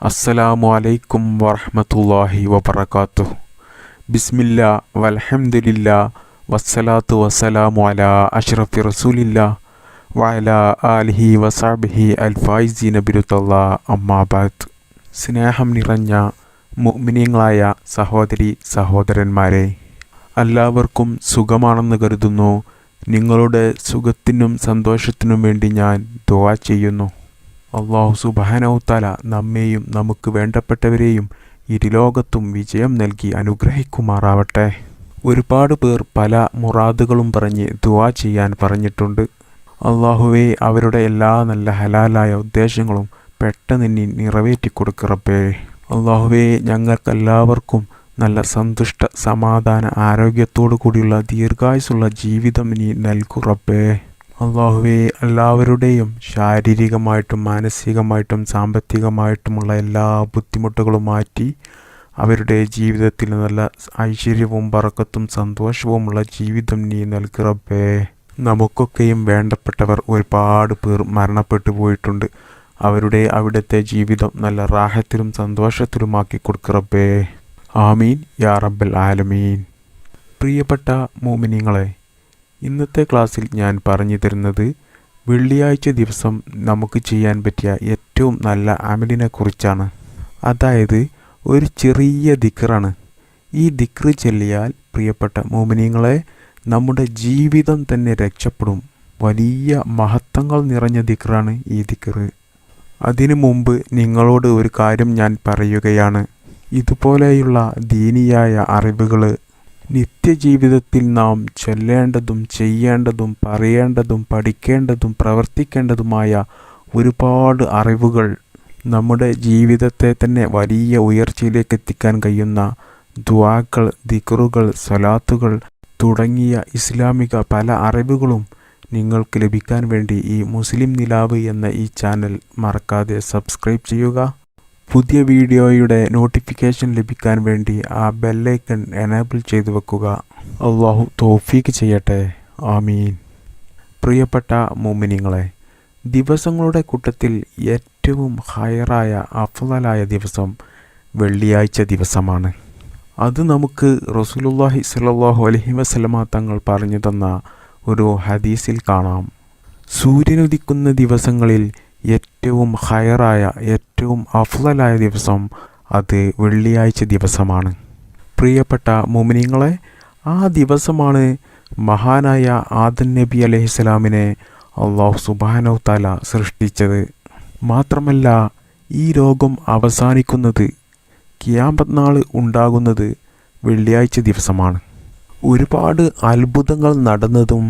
അസ്സലാമു അലൈക്കും വറഹ്മത്തുള്ളാഹി വബറകാതുഹു. ബിസ്മില്ലാ വൽഹംദുലില്ലാ വസ്സലാത്തു വസ്സലാമു അലാ അഷ്റഫി റസൂലില്ലാ വഅലാ ആലിഹി വസഹ്ബിഹി അൽഫായിസീന ബിറുത്തല്ലാ അമ്മാ ബഅദ്. സ്നേഹം നിറഞ്ഞ മുഅ്മിനീങ്ങളായ സഹോദരി സഹോദരന്മാരെ, എല്ലാവർക്കും സുഖമാണെന്ന് കരുതുന്നു. നിങ്ങളുടെ സുഖത്തിനും സന്തോഷത്തിനും വേണ്ടി ഞാൻ ദുആ ചെയ്യുന്നു. അല്ലാഹു സുബ്ഹാനഹു തആല നമ്മെയും നമുക്ക് വേണ്ടപ്പെട്ടവരെയും ഇരുലോകത്തും വിജയം നൽകി അനുഗ്രഹിക്കുമാറാവട്ടെ. ഒരുപാട് പേർ പല മുറാദുകളും പറഞ്ഞ് ദുആ ചെയ്യാൻ പറഞ്ഞിട്ടുണ്ട്. അല്ലാഹുവേ, അവരുടെ എല്ലാ നല്ല ഹലാലായ ഉദ്ദേശങ്ങളും പെട്ടെന്ന് നീ നിറവേറ്റി കൊടുക്ക് റബ്ബേ. അല്ലാഹുവേ, ഞങ്ങൾക്കെല്ലാവർക്കും നല്ല സന്തുഷ്ട സമാധാന ആരോഗ്യത്തോടു കൂടിയുള്ള ദീർഘായുസ്സുള്ള ജീവിതം നീ നൽകു റബ്ബേ. അല്ലാഹുവേ, എല്ലാവരുടെയും ശാരീരികമായിട്ടും മാനസികമായിട്ടും സാമ്പത്തികമായിട്ടുമുള്ള എല്ലാ ബുദ്ധിമുട്ടുകളും മാറ്റി അവരുടെ ജീവിതത്തിൽ നല്ല ഐശ്വര്യവും ബറക്കത്തും സന്തോഷവുമുള്ള ജീവിതം നീ നൽകു റബ്ബേ. നമുക്കൊക്കെയും വേണ്ടപ്പെട്ടവർ ഒരുപാട് പേർ മരണപ്പെട്ടു പോയിട്ടുണ്ട്. അവിടുത്തെ ജീവിതം നല്ല റാഹത്തിലും സന്തോഷത്തിലുമാക്കി കൊടുക്ക് റബ്ബേ. ആമീൻ യാ റബ്ബൽ ആലമീൻ. പ്രിയപ്പെട്ട മുഅ്മിനീങ്ങളെ, ഇന്നത്തെ ക്ലാസ്സിൽ ഞാൻ പറഞ്ഞു തരുന്നത് വെള്ളിയാഴ്ച ദിവസം നമുക്ക് ചെയ്യാൻ പറ്റിയ ഏറ്റവും നല്ല അമലിനെ കുറിച്ചാണ്. അതായത് ഒരു ചെറിയ ദിക്റാണ്. ഈ ദിക്റ് ചൊല്ലിയാൽ പ്രിയപ്പെട്ട മുഅ്മിനീങ്ങളെ, നമ്മുടെ ജീവിതം തന്നെ രക്ഷപ്പെടും. വലിയ മഹത്വങ്ങൾ നിറഞ്ഞ ദിക്റാണ് ഈ ദിക്റ്. അതിനു മുമ്പ് നിങ്ങളോട് ഒരു കാര്യം ഞാൻ പറയുകയാണ്. ഇതുപോലെയുള്ള ദീനിയായ അറിവുകൾ നിത്യജീവിതത്തിൽ നാം ചൊല്ലേണ്ടതും ചെയ്യേണ്ടതും പറയേണ്ടതും പഠിക്കേണ്ടതും പ്രവർത്തിക്കേണ്ടതുമായ ഒരുപാട് അറിവുകൾ നമ്മുടെ ജീവിതത്തെ തന്നെ വലിയ ഉയർച്ചയിലേക്ക് എത്തിക്കാൻ കഴിയുന്ന ദുആകൾ, ദിക്റുകൾ, സ്വലാത്തുകൾ തുടങ്ങിയ ഇസ്ലാമിക പല അറിവുകളും നിങ്ങൾക്ക് ലഭിക്കാൻ വേണ്ടി ഈ മുസ്ലിം നിലാവ് എന്ന ഈ ചാനൽ മറക്കാതെ സബ്സ്ക്രൈബ് ചെയ്യുക. പുതിയ വീഡിയോയുടെ നോട്ടിഫിക്കേഷൻ ലഭിക്കാൻ വേണ്ടി ആ ബെല്ലൈക്കൺ എനേബിൾ ചെയ്തു വെക്കുക. അല്ലാഹു തൗഫീഖ് ചെയ്യട്ടെ. ആമീൻ. പ്രിയപ്പെട്ട മുഅ്മിനീങ്ങളെ, ദിവസങ്ങളുടെ കൂട്ടത്തിൽ ഏറ്റവും ഹൈറായ അഫ്ളലായ ദിവസം വെള്ളിയാഴ്ച ദിവസമാണ്. അത് നമുക്ക് റസൂലുള്ളാഹി സ്വല്ലല്ലാഹു അലൈഹി വസല്ലമ തങ്ങൾ പറഞ്ഞു തന്ന ഒരു ഹദീസിൽ കാണാം. സൂര്യനുദിക്കുന്ന ദിവസങ്ങളിൽ ഏറ്റവും ഹൈറായ ഏറ്റവും അഫ്ളലായ ദിവസം അത് വെള്ളിയാഴ്ച ദിവസമാണ്. പ്രിയപ്പെട്ട മുഅ്മിനീങ്ങളെ, ആ ദിവസമാണ് മഹാനായ ആദം നബി അലൈഹിസ്സലാമിനെ അല്ലാഹു സുബ്ഹാനഹു തആല സൃഷ്ടിച്ചത്. മാത്രമല്ല, ഈ ലോകം അവസാനിക്കുന്നത്, ഖിയാമത്ത് നാൾ ഉണ്ടാകുന്നത് വെള്ളിയാഴ്ച ദിവസമാണ്. ഒരുപാട് അത്ഭുതങ്ങൾ നടന്നതും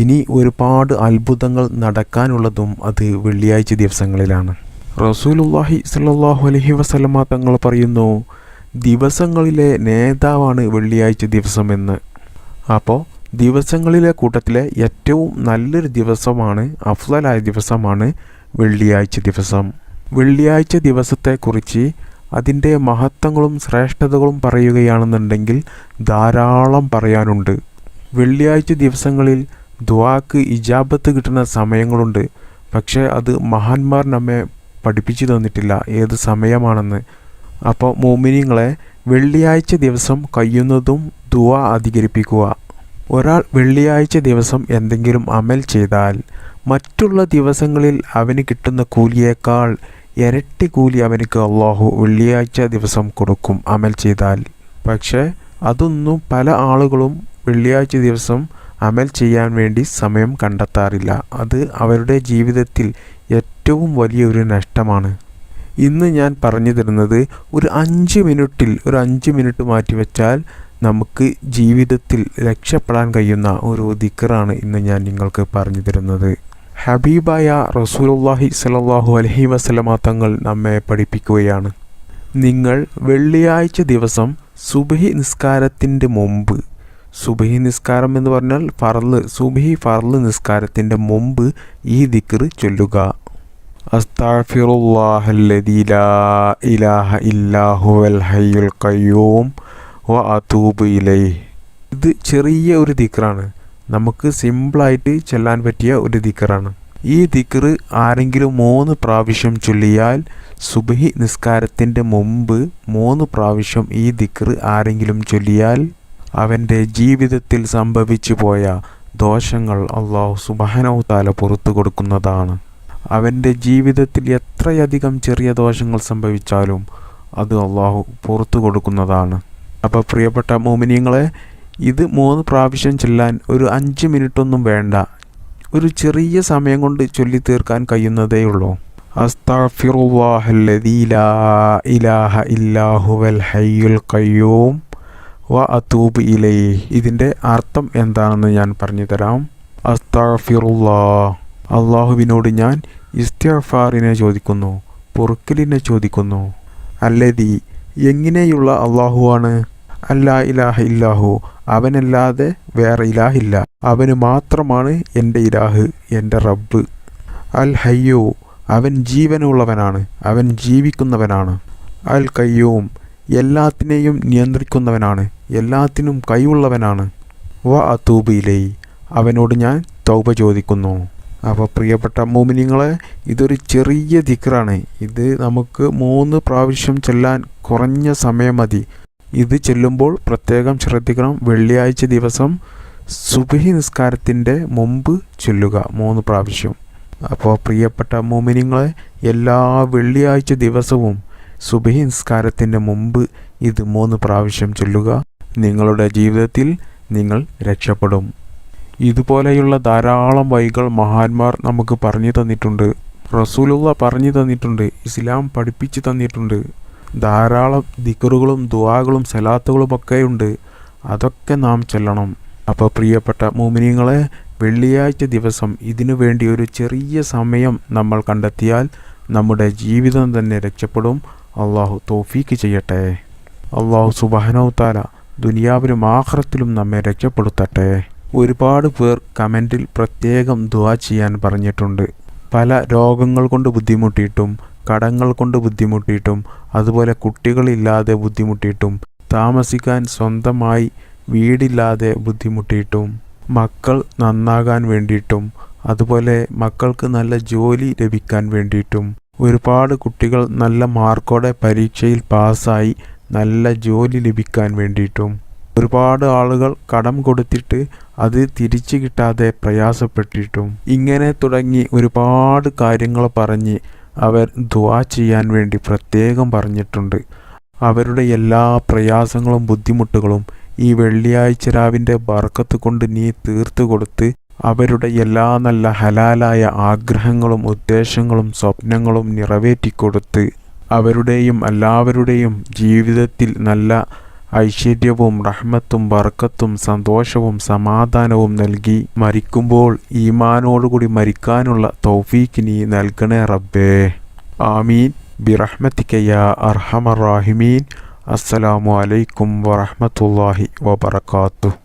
ഇനി ഒരുപാട് അത്ഭുതങ്ങൾ നടക്കാനുള്ളതും അത് വെള്ളിയാഴ്ച ദിവസങ്ങളിലാണ്. റസൂലുള്ളാഹി സ്വല്ലല്ലാഹു അലൈഹി വസല്ലമ തങ്ങൾ പറയുന്നു, ദിവസങ്ങളിലെ നേതാവാണ് വെള്ളിയാഴ്ച ദിവസമെന്ന്. അപ്പോൾ ദിവസങ്ങളിലെ കൂട്ടത്തിലെ ഏറ്റവും നല്ലൊരു ദിവസമാണ്, അഫ്ളലായ ദിവസമാണ് വെള്ളിയാഴ്ച ദിവസം. വെള്ളിയാഴ്ച ദിവസത്തെക്കുറിച്ച് അതിൻ്റെ മഹത്വങ്ങളും ശ്രേഷ്ഠതകളും പറയുകയാണെന്നുണ്ടെങ്കിൽ ധാരാളം പറയാനുണ്ട്. വെള്ളിയാഴ്ച ദിവസങ്ങളിൽ ദുആക്ക് ഇജാബത്ത് കിട്ടുന്ന സമയങ്ങളുണ്ട്. പക്ഷേ അത് മഹാന്മാർ നമ്മെ പഠിപ്പിച്ചു തന്നിട്ടില്ല ഏത് സമയമാണെന്ന്. അപ്പോൾ മുഅ്മിനീങ്ങളെ, വെള്ളിയാഴ്ച ദിവസം കഴിയുന്നതും ദുആ അധികരിപ്പിക്കുക. ഒരാൾ വെള്ളിയാഴ്ച ദിവസം എന്തെങ്കിലും അമൽ ചെയ്താൽ മറ്റുള്ള ദിവസങ്ങളിൽ അവന് കിട്ടുന്ന കൂലിയേക്കാൾ ഇരട്ടി കൂലി അവനക്ക് അല്ലാഹു വെള്ളിയാഴ്ച ദിവസം കൊടുക്കും അമൽ ചെയ്താൽ. പക്ഷേ അതൊന്നും പല ആളുകളും വെള്ളിയാഴ്ച ദിവസം അമൽ ചെയ്യാൻ വേണ്ടി സമയം കണ്ടെത്താറില്ല. അത് അവരുടെ ജീവിതത്തിൽ ഏറ്റവും വലിയൊരു നഷ്ടമാണ്. ഇന്ന് ഞാൻ പറഞ്ഞു തരുന്നത് ഒരു 5 മിനിറ്റ് മാറ്റിവെച്ചാൽ നമുക്ക് ജീവിതത്തിൽ രക്ഷപ്പെടാൻ കഴിയുന്ന ഒരു ദിക്റാണ് ഇന്ന് ഞാൻ നിങ്ങൾക്ക് പറഞ്ഞു തരുന്നത്. ഹബീബായ റസൂലുള്ളാഹി സ്വല്ലല്ലാഹു അലൈഹി വസല്ലമ തങ്ങൾ നമ്മെ പഠിപ്പിക്കുകയാണ്. നിങ്ങൾ വെള്ളിയാഴ്ച ദിവസം സുബ്ഹി നിസ്കാരത്തിൻ്റെ മുമ്പ്, സുബ്ഹി നിസ്കാരം എന്ന് പറഞ്ഞാൽ സുബ്ഹി ഫർള് നിസ്കാരത്തിൻ്റെ മുമ്പ് ഈ ദിക്റ് ചൊല്ലുക. അസ്തഗ്ഫിറുല്ലാഹല്ലദീ ലാ ഇലാഹ ഇല്ലാ ഹുവൽ ഹയ്യുൽ ഖയ്യൂം വ അതൂബു ഇലൈഹി. ഇത് ചെറിയ ഒരു ദിക്റാണ്, നമുക്ക് സിമ്പിളായിട്ട് ചൊല്ലാൻ പറ്റിയ ഒരു ദിക്റാണ്. ഈ ദിക്ർ ആരെങ്കിലും 3 പ്രാവശ്യം ചൊല്ലിയാൽ, സുബ്ഹി നിസ്കാരത്തിൻ്റെ മുമ്പ് 3 പ്രാവശ്യം ഈ ദിക്ർ ആരെങ്കിലും ചൊല്ലിയാൽ അവൻ്റെ ജീവിതത്തിൽ സംഭവിച്ചു പോയ ദോഷങ്ങൾ അല്ലാഹു സുബ്ഹാനഹു തആല പുറത്തു കൊടുക്കുന്നതാണ്. അവൻ്റെ ജീവിതത്തിൽ എത്രയധികം ചെറിയ ദോഷങ്ങൾ സംഭവിച്ചാലും അത് അല്ലാഹു പുറത്തു കൊടുക്കുന്നതാണ്. അപ്പോൾ പ്രിയപ്പെട്ട മുഅ്മിനീങ്ങളെ, ഇത് 3 പ്രാവശ്യം ചൊല്ലാൻ ഒരു 5 മിനിറ്റൊന്നും വേണ്ട. ഒരു ചെറിയ സമയം കൊണ്ട് ചൊല്ലി തീർക്കാൻ കഴിയുന്നതേയുള്ളൂ. അസ്തഗ്ഫിറുല്ലാഹല്ലദീ ലാ ഇലാഹ ഇല്ലാ ഹുവൽ ഹയ്യുൽ ഖയ്യൂം വ അതൂബു ഇലൈഹി. ഇതിൻ്റെ അർത്ഥം എന്താണെന്ന് ഞാൻ പറഞ്ഞു തരാം. അസ്തഗ്ഫിറുല്ലാഹ്, അള്ളാഹുവിനോട് ഞാൻ ഇസ്തിഗ്ഫാറിനെ ചോദിക്കുന്നു, പൊറുക്കലിനെ ചോദിക്കുന്നു. അല്ലദീ, എങ്ങനെയുള്ള അള്ളാഹുവാണ്. അല്ലാ ഇലാഹ ഇല്ലാഹു, അവനല്ലാതെ വേറെ ഇലാഹില്ല, അവന് മാത്രമാണ് എൻ്റെ ഇലാഹ്, എൻ്റെ റബ്ബ്. അൽ ഹയ്യു, അവൻ ജീവനുള്ളവനാണ്, അവൻ ജീവിക്കുന്നവനാണ്. അൽ ഖയ്യൂം, എല്ലാത്തിനെയും നിയന്ത്രിക്കുന്നവനാണ്, എല്ലാത്തിനും കഴിവുള്ളവനാണ്. വ അതൂബു ഇലൈഹി, അവനോട് ഞാൻ തൗബ ചോദിക്കുന്നു. അപ്പോൾ പ്രിയപ്പെട്ട മുഅ്മിനീങ്ങളെ, ഇതൊരു ചെറിയ ദിക്റാണ്. ഇത് നമുക്ക് 3 പ്രാവശ്യം ചൊല്ലാൻ കുറഞ്ഞ സമയം മതി. ഇത് ചൊല്ലുമ്പോൾ പ്രത്യേകം ശ്രദ്ധിക്കണം. വെള്ളിയാഴ്ച ദിവസം സുബ്ഹി നിസ്കാരത്തിൻ്റെ മുമ്പ് ചൊല്ലുക 3 പ്രാവശ്യം. അപ്പോൾ പ്രിയപ്പെട്ട മുഅ്മിനീങ്ങളെ, എല്ലാ വെള്ളിയാഴ്ച ദിവസവും സുബ്ഹി നിസ്കാരത്തിൻ്റെ മുമ്പ് ഇത് 3 പ്രാവശ്യം ചൊല്ലുക. നിങ്ങളുടെ ജീവിതത്തിൽ നിങ്ങൾ രക്ഷപ്പെടും. ഇതുപോലെയുള്ള ധാരാളം വഴികൾ മഹാന്മാർ നമുക്ക് പറഞ്ഞു തന്നിട്ടുണ്ട്. റസൂലുള്ളാഹ് പറഞ്ഞു തന്നിട്ടുണ്ട്. ഇസ്ലാം പഠിപ്പിച്ചു തന്നിട്ടുണ്ട്. ധാരാളം ദിക്റുകളും ദുആകളും സലാത്തുകളും ഒക്കെ ഉണ്ട്. അതൊക്കെ നാം ചൊല്ലണം. അപ്പോൾ പ്രിയപ്പെട്ട മുഅ്മിനീങ്ങളെ, വെള്ളിയാഴ്ച ദിവസം ഇതിനു വേണ്ടി ഒരു ചെറിയ സമയം നമ്മൾ കണ്ടെത്തിയാൽ നമ്മുടെ ജീവിതം തന്നെ രക്ഷപ്പെടും. അള്ളാഹു തൗഫീക്ക് ചെയ്യട്ടെ. അള്ളാഹു സുബ്ഹാനഹു തആല ദുനിയാവിലും ആഖിറത്തിലും നമ്മെ രക്ഷപ്പെടുത്തട്ടെ. ഒരുപാട് പേർ കമൻറ്റിൽ പ്രത്യേകം ദുആ ചെയ്യാൻ പറഞ്ഞിട്ടുണ്ട്. പല രോഗങ്ങൾ കൊണ്ട് ബുദ്ധിമുട്ടിയിട്ടും, കടങ്ങൾ കൊണ്ട് ബുദ്ധിമുട്ടിയിട്ടും, അതുപോലെ കുട്ടികളില്ലാതെ ബുദ്ധിമുട്ടിയിട്ടും, താമസിക്കാൻ സ്വന്തമായി വീടില്ലാതെ ബുദ്ധിമുട്ടിയിട്ടും, മക്കൾ നന്നാകാൻ വേണ്ടിയിട്ടും, അതുപോലെ മക്കൾക്ക് നല്ല ജോലി ലഭിക്കാൻ വേണ്ടിയിട്ടും, ഒരുപാട് കുട്ടികൾ നല്ല മാർക്കോടെ പരീക്ഷയിൽ പാസ്സായി നല്ല ജോലി ലഭിക്കാൻ വേണ്ടിയിട്ടും, ഒരുപാട് ആളുകൾ കടം കൊടുത്തിട്ട് അത് തിരിച്ചു കിട്ടാതെ പ്രയാസപ്പെട്ടിട്ടും, ഇങ്ങനെ തുടങ്ങി ഒരുപാട് കാര്യങ്ങൾ പറഞ്ഞ് അവർ ദുആ ചെയ്യാൻ വേണ്ടി പ്രത്യേകം പറഞ്ഞിട്ടുണ്ട്. അവരുടെ എല്ലാ പ്രയാസങ്ങളും ബുദ്ധിമുട്ടുകളും ഈ വെള്ളിയാഴ്ച രാവിൻ്റെ ബർക്കത്ത് കൊണ്ട് നീ തീർത്തു കൊടുത്ത് അവരുടെ എല്ലാ നല്ല ഹലാലായ ആഗ്രഹങ്ങളും ഉദ്ദേശങ്ങളും സ്വപ്നങ്ങളും നിറവേറ്റിക്കൊടുത്ത് അവരുടെയും എല്ലാവരുടെയും ജീവിതത്തിൽ നല്ല ഐശ്വര്യവും റഹ്മത്തും ബർക്കത്തും സന്തോഷവും സമാധാനവും നൽകി മരിക്കുമ്പോൾ ഈമാനോടുകൂടി മരിക്കാനുള്ള തൗഫീക്ക് നീ നൽകണേ റബ്ബേ. ആമീൻ ബിറഹ്മതിക യാ അർഹമർ റാഹിമീൻ. അസ്സലാമു അലൈക്കും വറഹ്മത്തുള്ളാഹി വബറകാതുഹു.